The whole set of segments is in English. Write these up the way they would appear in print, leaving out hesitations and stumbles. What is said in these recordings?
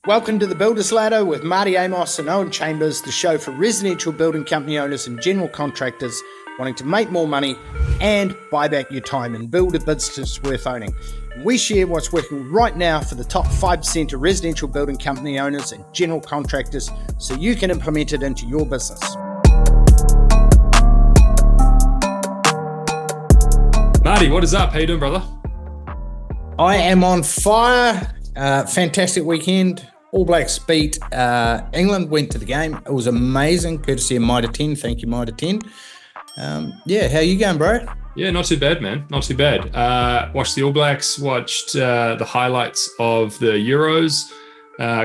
Welcome to the Builders Ladder with Marti and Owen Chambers, the show for residential building company owners and general contractors wanting to make more money and buy back your time and build a business worth owning. We share what's working right now for the top 5% of residential building company owners and general contractors so you can implement it into your business. Marty, what is up? How you doing, brother? I am on fire. Fantastic weekend. All Blacks beat England, went to the game. It was amazing, courtesy of Marti 10. Thank you, Marti 10. How you going, bro? Yeah, not too bad, man. Not too bad. Watched the All Blacks, watched the highlights of the Euros.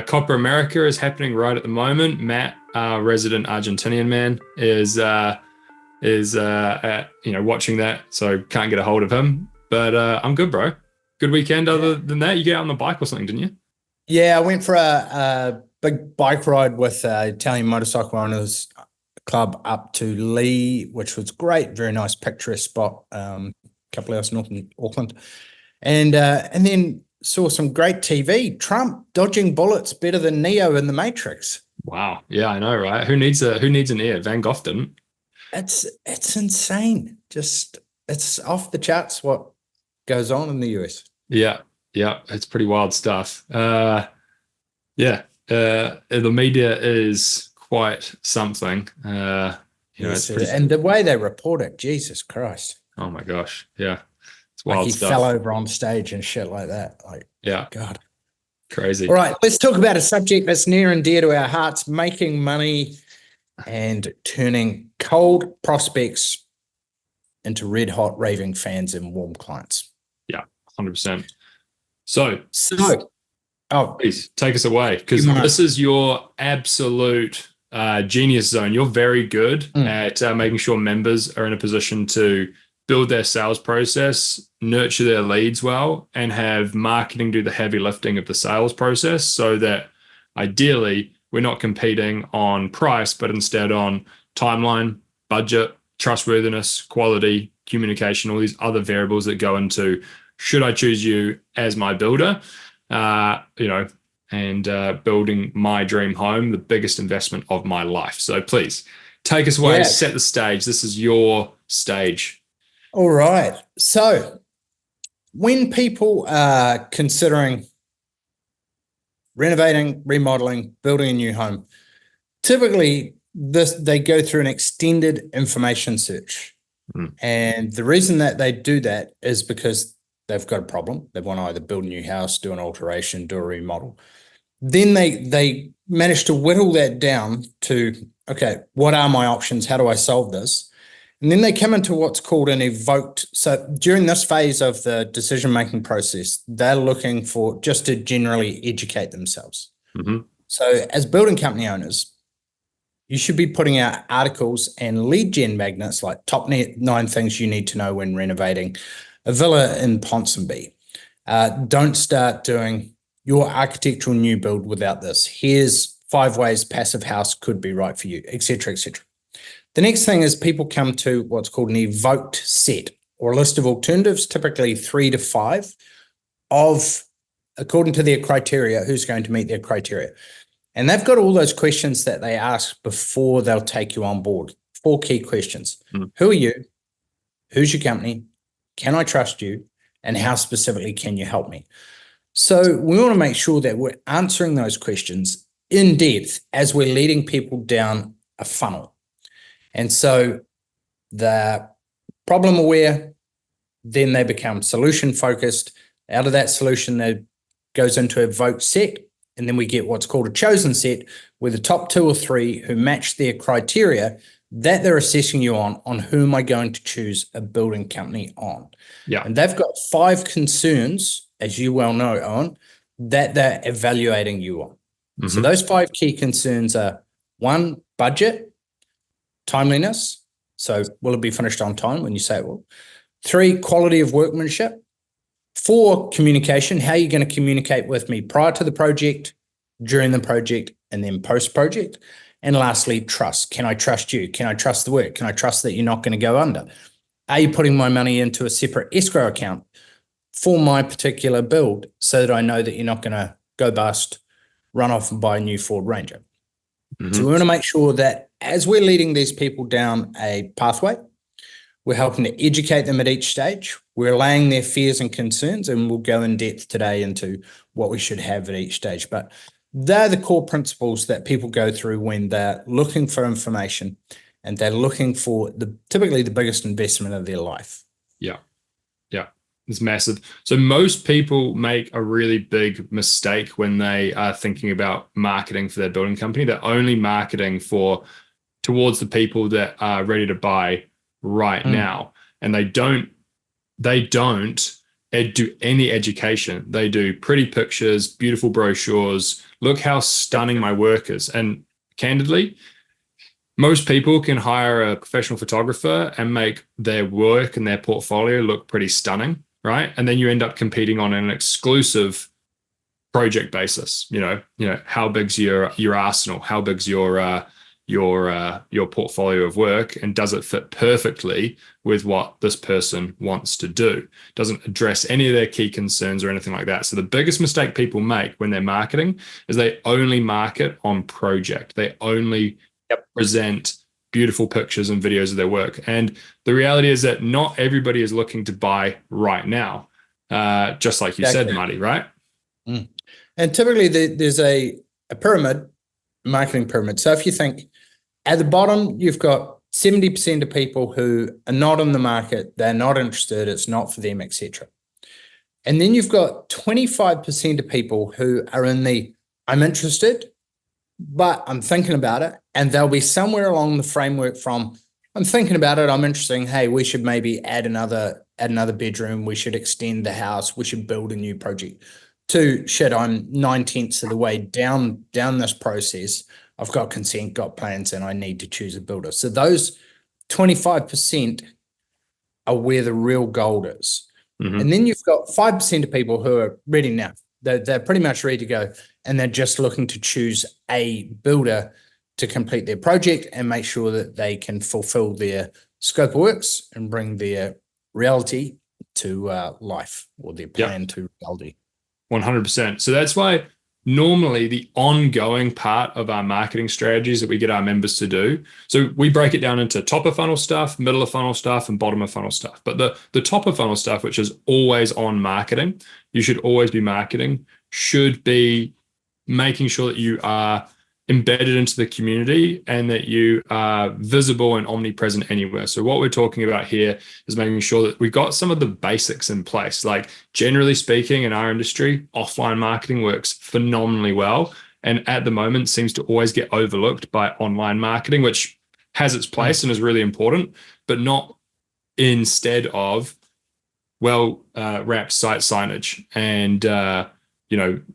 Copa America is happening right at the moment. Matt, our resident Argentinian man, is watching that, so can't get a hold of him. But I'm good, bro. Good weekend. Other than that, you get out on the bike or something, didn't you? Yeah, I went for a big bike ride with Italian Motorcycle Owners Club up to Lee, which was great. Very nice picturesque spot, a couple of hours north in Auckland. And then saw some great TV. Trump dodging bullets better than Neo in The Matrix. Wow. Yeah, I know, right? Who needs an ear? Van Gogh didn't. It's insane. Just it's off the charts what goes on in the US. Yeah, it's pretty wild stuff. The media is quite something. And the way they report it, Jesus Christ. Oh my gosh, yeah, it's wild he stuff. Fell over on stage and shit like that. God, crazy. All right, let's talk about a subject that's near and dear to our hearts: making money and turning cold prospects into red hot raving fans and warm clients. Yeah, 100%. So please take us away, because this is your absolute genius zone. You're very good at making sure members are in a position to build their sales process, nurture their leads well, and have marketing do the heavy lifting of the sales process, so that ideally we're not competing on price, but instead on timeline, budget, trustworthiness, quality, communication, all these other variables that go into, should I choose you as my builder, and building my dream home, the biggest investment of my life. So please take us away, set the stage. This is your stage. All right. So when people are considering renovating, remodeling, building a new home, typically they go through an extended information search. And the reason that they do that is because they've got a problem. They want to either build a new house, do an alteration, do a remodel. Then they manage to whittle that down to, okay, what are my options? How do I solve this? And then they come into what's called an evoked. So during this phase of the decision-making process, they're looking for just to generally educate themselves. Mm-hmm. So as building company owners, you should be putting out articles and lead gen magnets like top 9 things you need to know when renovating a villa in Ponsonby. Don't start doing your architectural new build without this. Here's 5 ways passive house could be right for you, etc., etc. The next thing is people come to what's called an evoked set, or a list of alternatives, typically 3 to 5, of, according to their criteria, who's going to meet their criteria. And they've got all those questions that they ask before they'll take you on board. 4 key questions. Who are you? Who's your company? Can I trust you? And how specifically can you help me? So we want to make sure that we're answering those questions in depth as we're leading people down a funnel. And so the problem aware, then they become solution focused. Out of that solution, that goes into a vote set. And then we get what's called a chosen set, where the top 2 or 3 who match their criteria that they're assessing you on who am I going to choose a building company on. Yeah. And they've got 5 concerns, as you well know, Owen, that they're evaluating you on. Mm-hmm. So those 5 key concerns are: 1, budget, timeliness. So will it be finished on time when you say it will? 3, quality of workmanship. 4, communication. How are you going to communicate with me prior to the project, during the project, and then post-project? And lastly, trust. Can I trust you? Can I trust the work? Can I trust that you're not going to go under? Are you putting my money into a separate escrow account for my particular build so that I know that you're not going to go bust run off and buy a new Ford Ranger. So we want to make sure that as we're leading these people down a pathway, we're helping to educate them at each stage. We're allaying their fears and concerns, and we'll go in depth today into what we should have at each stage. But they're the core principles that people go through when they're looking for information and they're looking for typically the biggest investment of their life. Yeah. Yeah. It's massive. So most people make a really big mistake when they are thinking about marketing for their building company. They're only marketing towards the people that are ready to buy right now. And they don't do any education. They do pretty pictures, beautiful brochures. Look how stunning my work is. And candidly, most people can hire a professional photographer and make their work and their portfolio look pretty stunning, right? And then you end up competing on an exclusive project basis. How big's your arsenal? How big's your portfolio of work, and does it fit perfectly with what this person wants to do? Doesn't address any of their key concerns or anything like that. So the biggest mistake people make when they're marketing is they only market on project. They only present beautiful pictures and videos of their work. And the reality is that not everybody is looking to buy right now, just like you said, Marty, right? And typically there's a pyramid, marketing pyramid. So if you think at the bottom, you've got 70% of people who are not in the market, they're not interested, it's not for them, etc. And then you've got 25% of people who are in the I'm interested, but I'm thinking about it. And they'll be somewhere along the framework from I'm thinking about it, I'm interested, hey, we should maybe add another bedroom, we should extend the house, we should build a new project. To shit, I'm 9/10 of the way down this process. I've got consent, got plans, and I need to choose a builder. So those 25% are where the real gold is. And then you've got 5% of people who are ready now. They're pretty much ready to go, and they're just looking to choose a builder to complete their project and make sure that they can fulfill their scope of works and bring their reality to life, or their plan to reality. 100%. So that's why normally the ongoing part of our marketing strategies that we get our members to do. So we break it down into top of funnel stuff, middle of funnel stuff, and bottom of funnel stuff. But the top of funnel stuff, which is always on marketing, you should always be marketing, should be making sure that you are embedded into the community and that you are visible and omnipresent anywhere. So what we're talking about here is making sure that we've got some of the basics in place. Like generally speaking, in our industry, offline marketing works phenomenally well. And at the moment seems to always get overlooked by online marketing, which has its place and is really important, but not instead of wrapped site signage and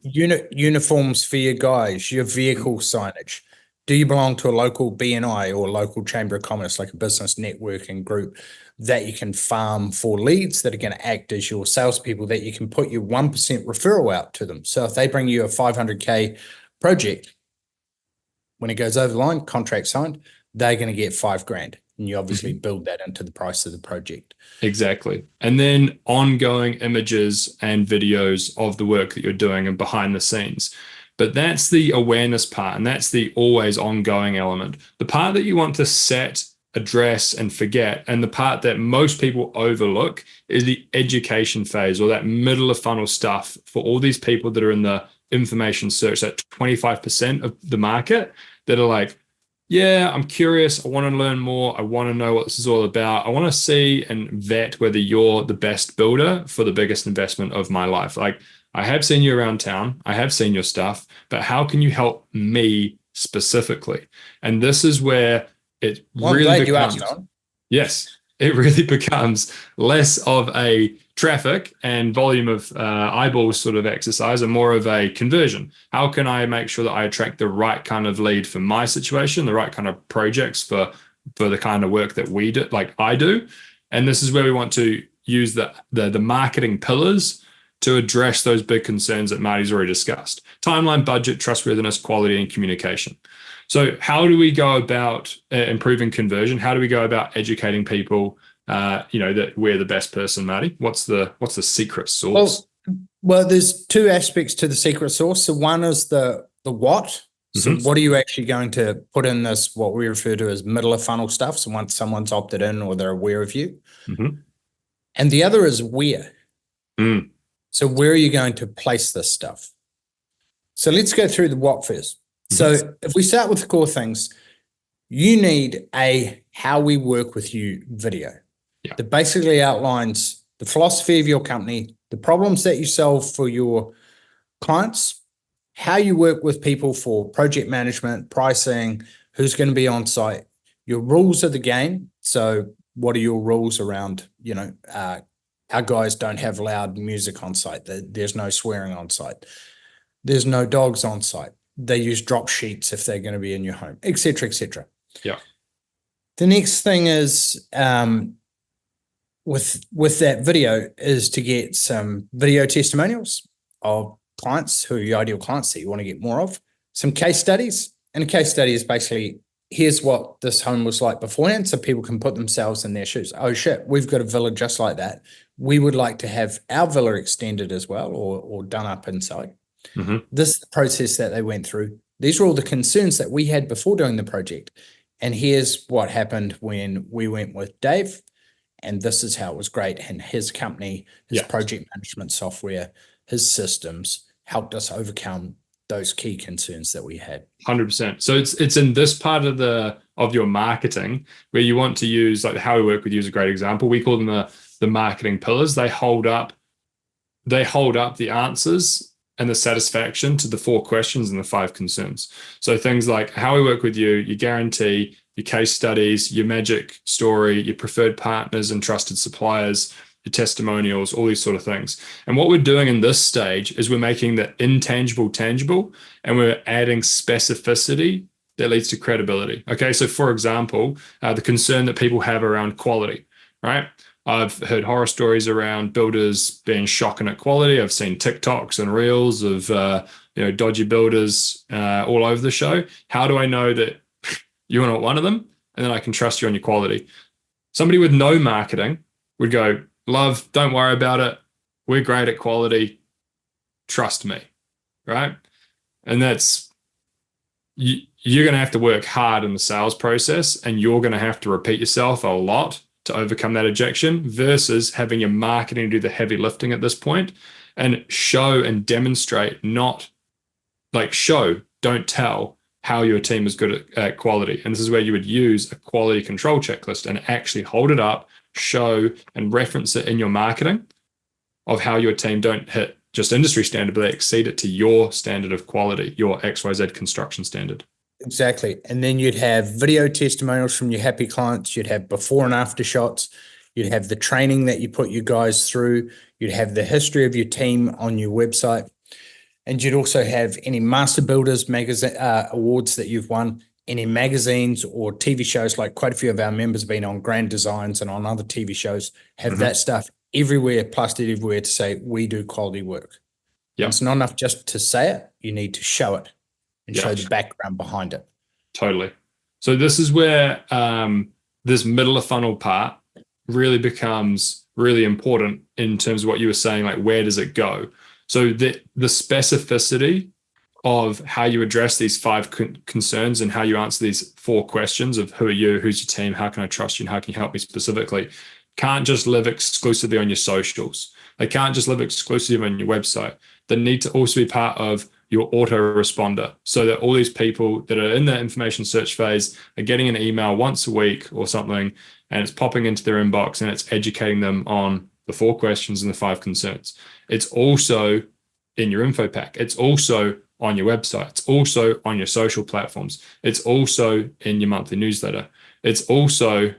uniforms for your guys, your vehicle signage. Do you belong to a local BNI or local chamber of commerce, like a business networking group that you can farm for leads that are going to act as your salespeople, that you can put your 1% referral out to them? So if they bring you a 500K project, when it goes over the line, contract signed, they're going to get $5,000. And you obviously build that into the price of the project. Exactly. And then ongoing images and videos of the work that you're doing and behind the scenes. But that's the awareness part, and that's the always ongoing element. The part that you want to set, address, and forget, and the part that most people overlook is the education phase, or that middle of funnel stuff for all these people that are in the information search, that 25% of the market that are like, yeah, I'm curious. I want to learn more. I want to know what this is all about. I want to see and vet whether you're the best builder for the biggest investment of my life. Like, I have seen you around town. I have seen your stuff, but how can you help me specifically? And this is where it really becomes, yes, it really becomes less of a traffic and volume of eyeballs sort of exercise and more of a conversion. How can I make sure that I attract the right kind of lead for my situation, the right kind of projects for the kind of work that we do, like I do? And this is where we want to use the marketing pillars to address those big concerns that Marty's already discussed: timeline, budget, trustworthiness, quality, and communication. So how do we go about improving conversion? How do we go about educating people that we're the best person, Marty? What's the secret sauce? Well, there's two aspects to the secret sauce. So one is the the what. So what are you actually going to put in this, what we refer to as middle of funnel stuff? So once someone's opted in or they're aware of you. And the other is where. So where are you going to place this stuff? So let's go through the what first. So if we start with the core things, you need a how we work with you video that basically outlines the philosophy of your company, the problems that you solve for your clients, how you work with people for project management, pricing, who's going to be on site, your rules of the game. So what are your rules around, our guys don't have loud music on site. There's no swearing on site. There's no dogs on site. They use drop sheets if they're going to be in your home, et cetera, et cetera. Yeah. The next thing is with that video is to get some video testimonials of clients who are your ideal clients that you want to get more of, some case studies. And a case study is basically, here's what this home was like beforehand, so people can put themselves in their shoes. Oh shit, we've got a villa just like that. We would like to have our villa extended as well, or done up inside. This is the process that they went through. These are all the concerns that we had before doing the project. And here's what happened when we went with Dave. And this is how it was great. And his company, his project management software, his systems helped us overcome those key concerns that we had. 100%. So it's in this part of your marketing where you want to use, like how we work with you is a great example. We call them the marketing pillars. They hold up the answers and the satisfaction to the 4 questions and the 5 concerns. So things like how we work with you, your guarantee, your case studies, your magic story, your preferred partners and trusted suppliers, your testimonials, all these sort of things. And what we're doing in this stage is we're making the intangible tangible, and we're adding specificity that leads to credibility. Okay, so for example, the concern that people have around quality, right? I've heard horror stories around builders being shocking at quality. I've seen TikToks and reels of dodgy builders all over the show. How do I know that you're not one of them? And then I can trust you on your quality. Somebody with no marketing would go, love, don't worry about it. We're great at quality. Trust me, right? And that's, you're going to have to work hard in the sales process, and you're going to have to repeat yourself a lot to overcome that objection, versus having your marketing do the heavy lifting at this point and show and demonstrate, not like show, don't tell how your team is good at quality. And this is where you would use a quality control checklist and actually hold it up, show and reference it in your marketing of how your team don't hit just industry standard, but they exceed it to your standard of quality, your XYZ construction standard. Exactly. And then you'd have video testimonials from your happy clients. You'd have before and after shots. You'd have the training that you put you guys through. You'd have the history of your team on your website. And you'd also have any Master Builders magazine awards that you've won, any magazines or TV shows. Like quite a few of our members have been on Grand Designs and on other TV shows, have that stuff everywhere, plastered everywhere to say, we do quality work. Yep. It's not enough just to say it. You need to show it and show the background behind it. Totally. So this is where this middle of funnel part really becomes really important in terms of what you were saying, like where does it go? So the specificity of how you address these 5 concerns and how you answer these 4 questions of who are you, who's your team, how can I trust you, and how can you help me specifically, can't just live exclusively on your socials. They can't just live exclusively on your website. They need to also be part of your autoresponder, so that all these people that are in the information search phase are getting an email once a week or something, and it's popping into their inbox and it's educating them on the 4 questions and the 5 concerns. It's also in your info pack. It's also on your website. It's also on your social platforms. It's also in your monthly newsletter. It's also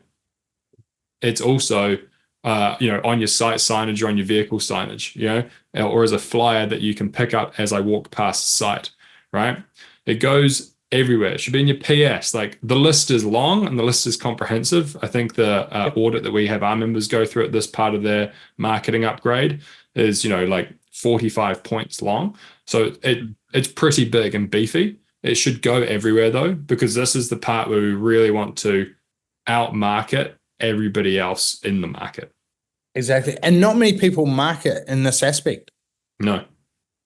on your site signage or on your vehicle signage, or as a flyer that you can pick up as I walk past the site, right? It goes everywhere. It should be in your PS. Like, the list is long and the list is comprehensive. I think the audit that we have our members go through at this part of their marketing upgrade is, like 45 points long. So it's pretty big and beefy. It should go everywhere though, because this is the part where we really want to outmarket everybody else in the market. Exactly. And not many people market in this aspect. No.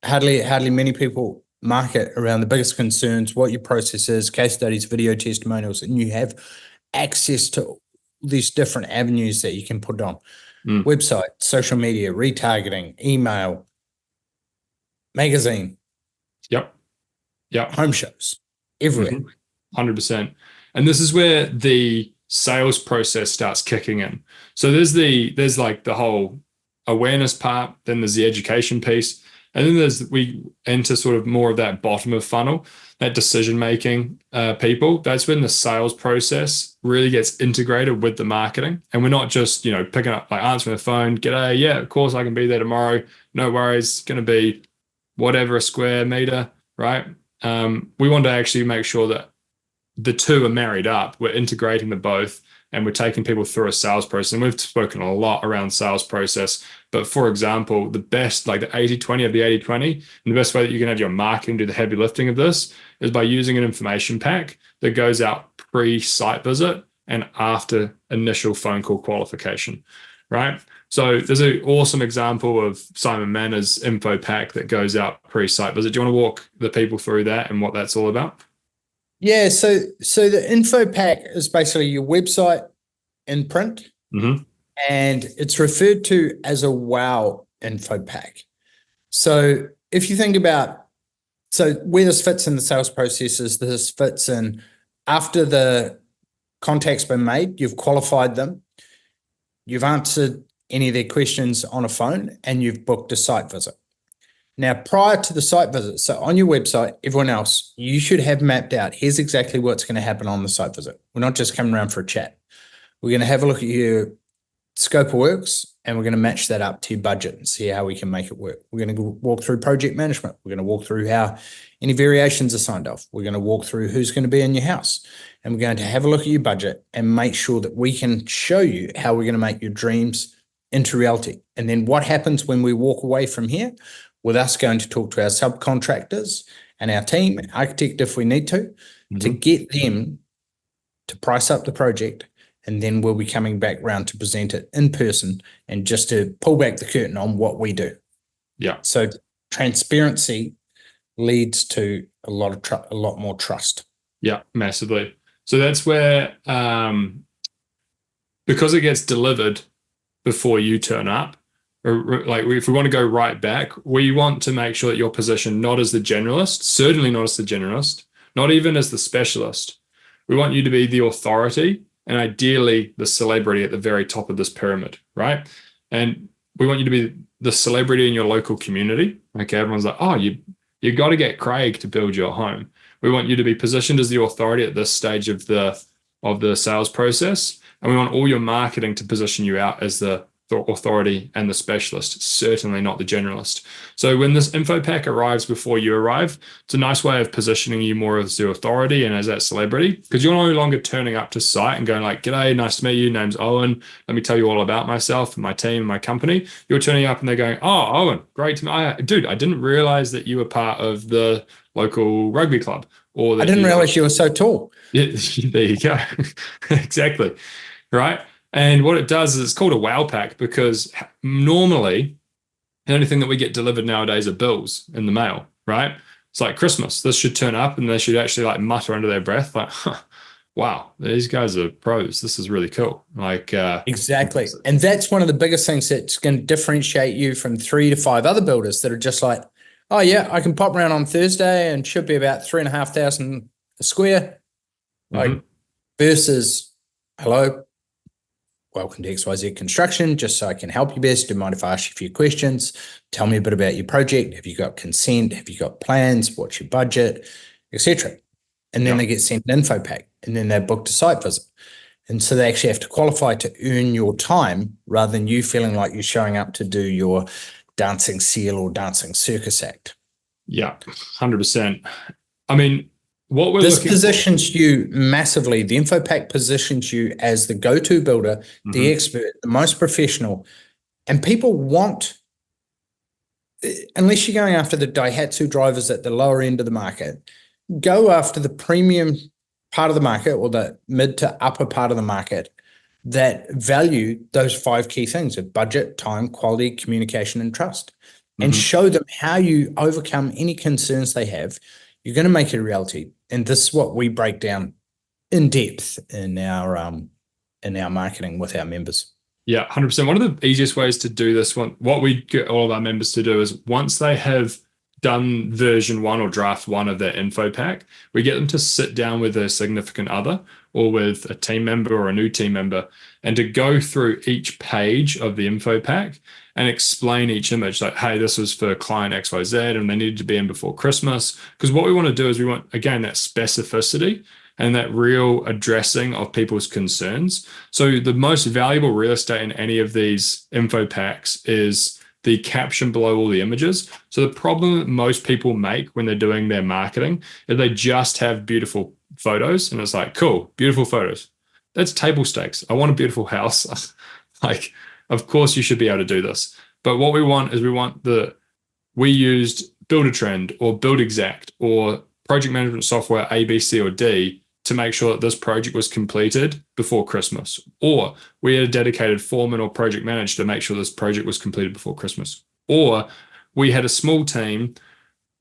Hardly many people market around the biggest concerns, what your process is, case studies, video testimonials, and you have access to these different avenues that you can put on. Website, social media, retargeting, email, magazine. Yep. Home shows, everywhere. 100%. And this is where the sales process starts kicking in. So there's like the whole awareness part, then there's the education piece, and then we enter sort of more of that bottom of funnel, that decision-making people. That's when the sales process really gets integrated with the marketing. And we're not just, picking up, like answering the phone, g'day, yeah, of course I can be there tomorrow. No worries, it's going to be whatever a square meter, right? We want to actually make sure that the two are married up. We're integrating the both, and we're taking people through a sales process. And we've spoken a lot around sales process. But for example, the best, like the 80-20 of the 80-20, and the best way that you can have your marketing do the heavy lifting of this is by using an information pack that goes out pre-site visit and after initial phone call qualification, right? So there's an awesome example of Simon Manner's info pack that goes out pre-site visit. Do you want to walk the people through that and what that's all about? Yeah, so the info pack is basically your website in print, and it's referred to as a wow info pack. So if you think about, so where this fits in the sales process is this fits in after the contact's been made, you've qualified them, you've answered any of their questions on a phone, and you've booked a site visit. Now, prior to the site visit, so on your website, everyone else, you should have mapped out, here's exactly what's going to happen on the site visit. We're not just coming around for a chat. We're going to have a look at your scope of works, and we're going to match that up to your budget and see how we can make it work. We're going to walk through project management. We're going to walk through how any variations are signed off. We're going to walk through who's going to be in your house. And we're going to have a look at your budget and make sure that we can show you how we're going to make your dreams into reality. And then what happens when we walk away from here? With us going to talk to our subcontractors and our team, architect if we need to get them to price up the project, and then we'll be coming back round to present it in person and just to pull back the curtain on what we do. Yeah. So transparency leads to a lot more trust. Yeah, massively. So that's where, because it gets delivered before you turn up, or like if we want to go right back, we want to make sure that you're positioned not as the generalist, certainly not as the generalist, not even as the specialist. We want you to be the authority and ideally the celebrity at the very top of this pyramid, right? And we want you to be the celebrity in your local community. Okay, everyone's like, oh, you got to get Craig to build your home. We want you to be positioned as the authority at this stage of the sales process, and we want all your marketing to position you out as the authority and the specialist, certainly not the generalist. So when this info pack arrives before you arrive, it's a nice way of positioning you more as the authority and as that celebrity, because you're no longer turning up to site and going like, g'day, nice to meet you, name's Owen, let me tell you all about myself and my team and my company. You're turning up and they're going, oh, Owen, great to meet you. Dude, I didn't realize that you were part of the local rugby club. Or that I didn't realize you were so tall. Yeah, there you go. Exactly. Right. And what it does is it's called a wow pack, because normally the only thing that we get delivered nowadays are bills in the mail, right? It's like Christmas. This should turn up and they should actually like mutter under their breath, like, wow, these guys are pros. This is really cool. Like exactly. And that's one of the biggest things that's going to differentiate you from 3 to 5 other builders that are just like, oh yeah, I can pop around on Thursday and should be about 3,500 a square. Like versus, hello, welcome to XYZ Construction, just so I can help you best. Do you mind if I ask you a few questions? Tell me a bit about your project. Have you got consent? Have you got plans? What's your budget, etc.? And then they get sent an info pack, and then they're booked a site visit. And so they actually have to qualify to earn your time rather than you feeling like you're showing up to do your dancing seal or dancing circus act. Yeah, 100%. I mean, what we're this positions you massively. The info pack positions you as the go-to builder, the expert, the most professional. And people want, unless you're going after the Daihatsu drivers at the lower end of the market, go after the premium part of the market or the mid to upper part of the market that value those 5 key things of budget, time, quality, communication, and trust. and show them how you overcome any concerns they have, you're going to make it a reality. And this is what we break down in depth in our marketing with our members. Yeah, 100%. One of the easiest ways to do this, what we get all of our members to do is once they have done version 1 or draft 1 of their info pack, we get them to sit down with their significant other or with a team member or a new team member and to go through each page of the info pack and explain each image. Like, hey, this was for client XYZ and they needed to be in before Christmas. Because what we want to do is we want, again, that specificity and that real addressing of people's concerns. So the most valuable real estate in any of these info packs is the caption below all the images. So the problem that most people make when they're doing their marketing is they just have beautiful photos and it's like, cool, beautiful photos. That's table stakes. I want a beautiful house. Like, of course you should be able to do this. But what we want is we used Builder-Trend or Build Exact or project management software A, B, C, or D to make sure that this project was completed before Christmas. Or we had a dedicated foreman or project manager to make sure this project was completed before Christmas. Or we had a small team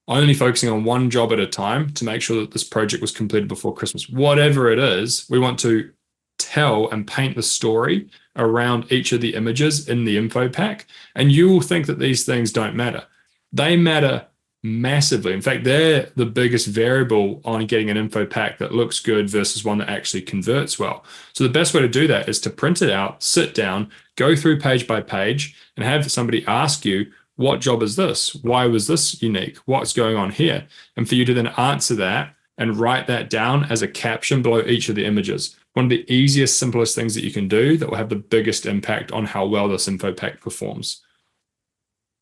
only focusing on one job at a time to make sure that this project was completed before Christmas. Whatever it is, we want to tell and paint the story around each of the images in the info pack. And you will think that these things don't matter. They matter massively. In fact, they're the biggest variable on getting an info pack that looks good versus one that actually converts well. So the best way to do that is to print it out, sit down, go through page by page, and have somebody ask you, what job is this? Why was this unique? What's going on here? And for you to then answer that and write that down as a caption below each of the images. One of the easiest, simplest things that you can do that will have the biggest impact on how well this info pack performs.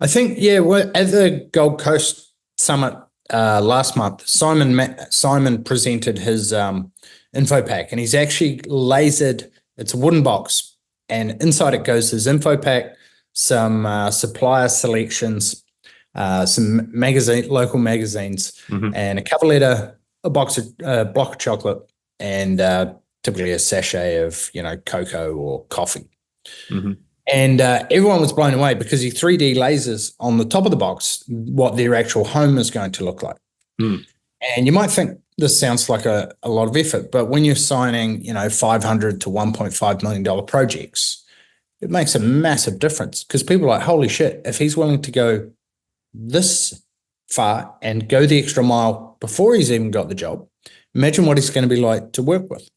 I think, yeah, at the Gold Coast Summit last month, Simon presented his info pack, and he's actually lasered. It's a wooden box, and inside it goes his info pack, some supplier selections, some local magazines, and a cover letter, a block of chocolate, and typically a sachet of cocoa or coffee. And everyone was blown away because he 3D lasers on the top of the box what their actual home is going to look like. And you might think this sounds like a lot of effort, but when you're signing, $500 to $1.5 million projects, it makes a massive difference because people are like, holy shit, if he's willing to go this far and go the extra mile before he's even got the job, imagine what he's going to be like to work with.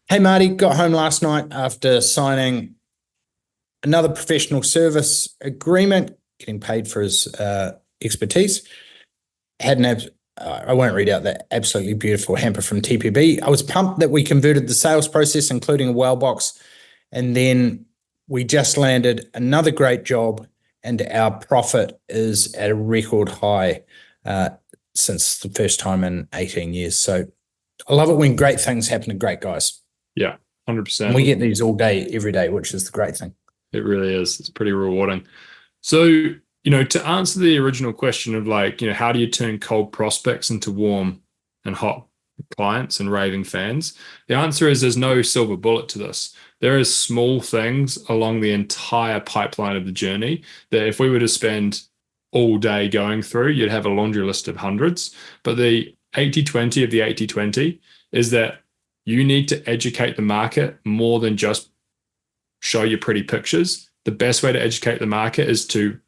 Hey, Marty, got home last night after signing another professional service agreement, getting paid for his expertise. I won't read out that absolutely beautiful hamper from TPB. I was pumped that we converted the sales process, including a well box, and then we just landed another great job, and our profit is at a record high since the first time in 18 years. So I love it when great things happen to great guys. Yeah, 100%. And we get these all day, every day, which is the great thing. It really is. It's pretty rewarding. So, to answer the original question of how do you turn cold prospects into warm and hot clients and raving fans? The answer is there's no silver bullet to this. There is small things along the entire pipeline of the journey that if we were to spend all day going through, you'd have a laundry list of hundreds. But the 80-20 of the 80-20 is that you need to educate the market more than just show you pretty pictures. The best way to educate the market is to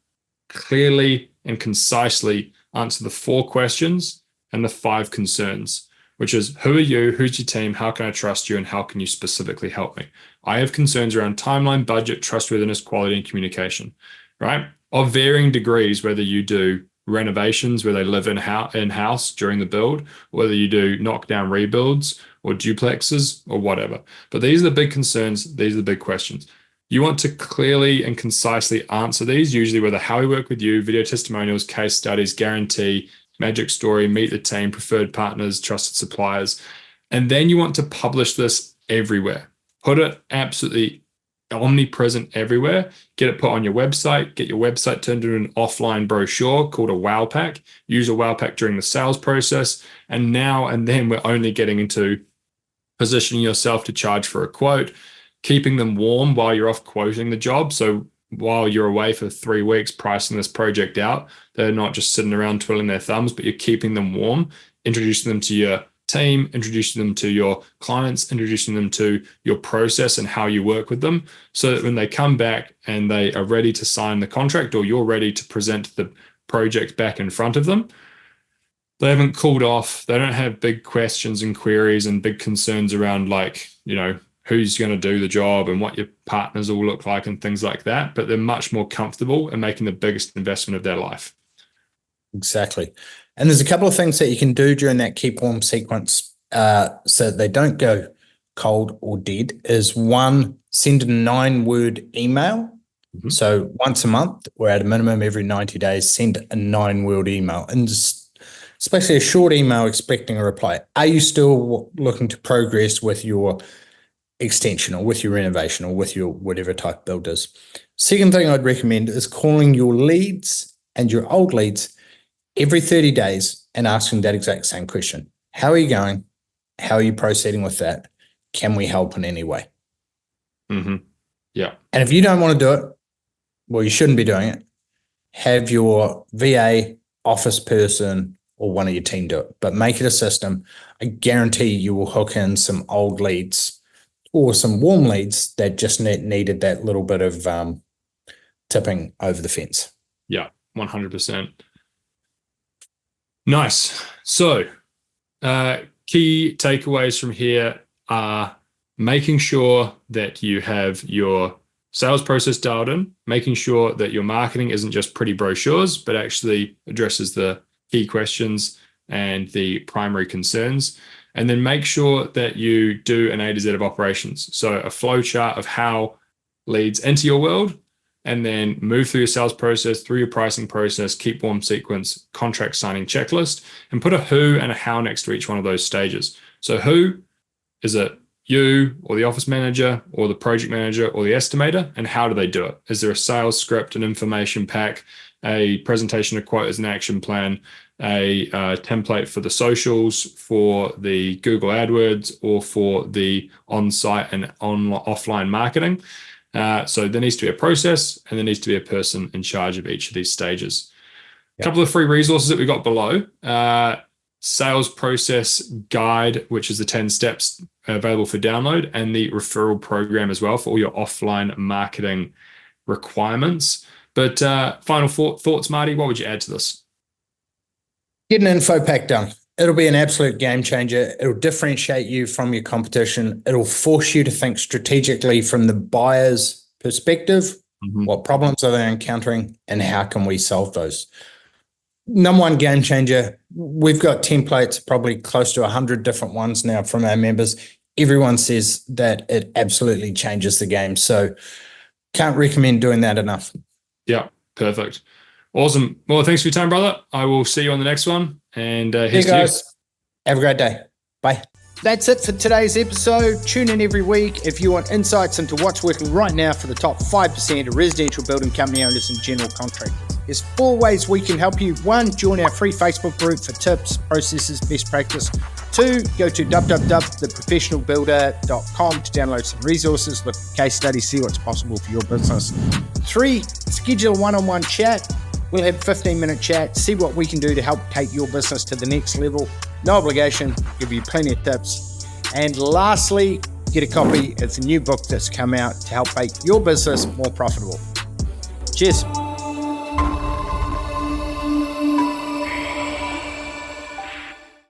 clearly and concisely answer the 4 questions and the 5 concerns, which is who are you, who's your team, how can I trust you, and how can you specifically help me? I have concerns around timeline, budget, trustworthiness, quality, and communication, right? Of varying degrees, whether you do renovations where they live in-house during the build, whether you do knockdown rebuilds or duplexes or whatever. But these are the big concerns. These are the big questions. You want to clearly and concisely answer these, usually with a how we work with you, video testimonials, case studies, guarantee, magic story, meet the team, preferred partners, trusted suppliers. And then you want to publish this everywhere. Put it absolutely omnipresent everywhere. Get it put on your website. Get your website turned into an offline brochure called a wow pack. Use a wow pack during the sales process. And now and then we're only getting into positioning yourself to charge for a quote, keeping them warm while you're off quoting the job. So while you're away for 3 weeks pricing this project out. They're not just sitting around twiddling their thumbs, but you're keeping them warm, introducing them to your team, introducing them to your clients, introducing them to your process and how you work with them, so that when they come back and they are ready to sign the contract, or you're ready to present the project back in front of them, they haven't cooled off. They don't have big questions and queries and big concerns around, like, who's going to do the job and what your partners will look like and things like that. But they're much more comfortable in making the biggest investment of their life. Exactly. And there's a couple of things that you can do during that keep warm sequence so they don't go cold or dead. Is one, send a 9-word email. Mm-hmm. So once a month, or at a minimum every 90 days, send a 9-word email, and just especially a short email expecting a reply. Are you still looking to progress with your extension or with your renovation or with your whatever type build is? Second thing I'd recommend is calling your leads and your old leads every 30 days and asking that exact same question. How are you going? How are you proceeding with that? Can we help in any way? Mm-hmm. Yeah. And if you don't want to do it, well, you shouldn't be doing it. Have your VA, office person, or one of your team do it, but make it a system. I guarantee you will hook in some old leads or some warm leads that just needed that little bit of tipping over the fence. Yeah, 100%. Nice. So key takeaways from here are making sure that you have your sales process dialed in, making sure that your marketing isn't just pretty brochures, but actually addresses the key questions and the primary concerns. And then make sure that you do an A to Z of operations. So a flow chart of how leads enter your world, and then move through your sales process, through your pricing process, keep warm sequence, contract signing checklist, and put a who and a how next to each one of those stages. So who, is it you or the office manager or the project manager or the estimator? And how do they do it? Is there a sales script, an information pack, a presentation, a quote as an action plan, a template for the socials, for the Google AdWords, or for the on-site and offline marketing? So there needs to be a process, and there needs to be a person in charge of each of these stages. Yep. A couple of free resources that we got below. Sales process guide, which is the 10 steps available for download, and the referral program as well for all your offline marketing requirements. But final thoughts, Marty, what would you add to this? Get an info pack done. It'll be an absolute game changer. It'll differentiate you from your competition. It'll force you to think strategically from the buyer's perspective. Mm-hmm. What problems are they encountering and how can we solve those? Number one game changer. We've got templates, probably close to 100 different ones now from our members. Everyone says that it absolutely changes the game. So can't recommend doing that enough. Yeah, perfect. Awesome. Well, thanks for your time, brother. I will see you on the next one. And here's to you guys. Have a great day. Bye. That's it for today's episode. Tune in every week if you want insights into what's working right now for the top 5% of residential building company owners and general contractors. There's 4 ways we can help you. 1, join our free Facebook group for tips, processes, best practice. 2, go to www.theprofessionalbuilder.com to download some resources, look at case studies, see what's possible for your business. 3, schedule a one-on-one chat. We'll have a 15-minute chat, see what we can do to help take your business to the next level. No obligation, give you plenty of tips. And lastly, get a copy. It's a new book that's come out to help make your business more profitable. Cheers.